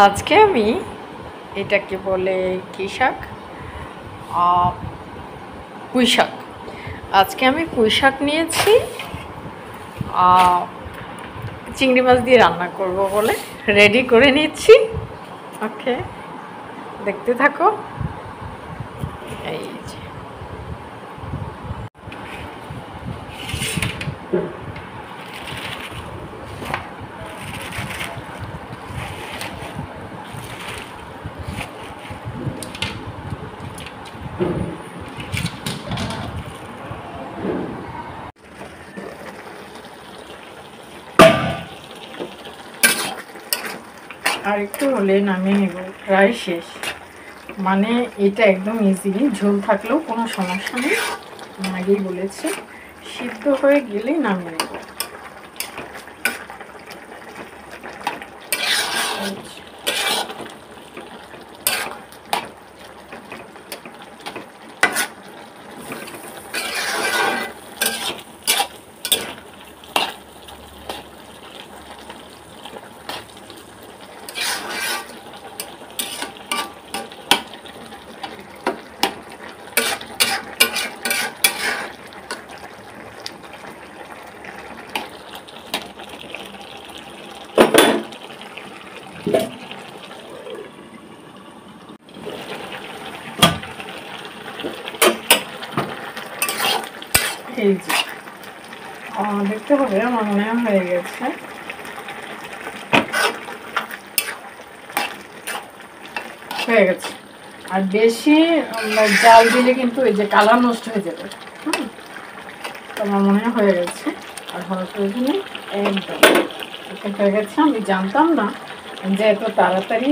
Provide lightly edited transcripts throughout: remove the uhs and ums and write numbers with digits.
আজকে আমি এটাকে বলে কি শাক, পুঁই শাক। আজকে আমি পুঁই শাক নিয়েছি, চিংড়ি মাছ দিয়ে রান্না করব বলে রেডি করে নিচ্ছি। ওকে, দেখতে থাকো। এই যে আর একটু হলে নামিয়ে নেব, প্রায় শেষ। মানে এটা একদম ইজি, ঝোল থাকলেও কোনো সমস্যা নেই। আমি আগেই বলেছি, সিদ্ধ হয়ে গেলেই নামিয়ে নেব। এই যে দেখতে হবে, আমার মনে হয়ে গেছে। হয়ে গেছে। আর বেশি জাল দিলে কিন্তু এই যে কালার নষ্ট হয়ে যাবে। তো আমার মনে হয়ে গেছে, আর হওয়ার প্রয়োজনে একদম হয়ে গেছে। আমি জানতাম না যে এত তাড়াতাড়ি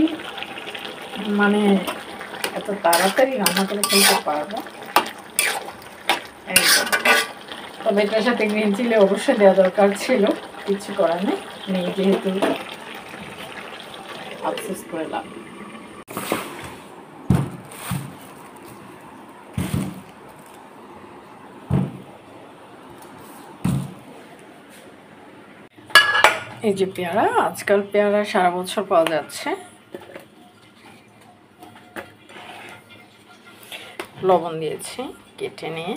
রান্না করে ফেলতে পারবো। একদম। তবে এটার সাথে গ্রিন চিলি অবশ্যই দেওয়া দরকার ছিল, কিছু করার নেই, যেহেতু আফসোস করে লাভ। এই যে পেয়ারা, আজকাল পেয়ারা সারা বছর পাওয়া যাচ্ছে। লবণ দিয়েছি কেটে নিয়ে।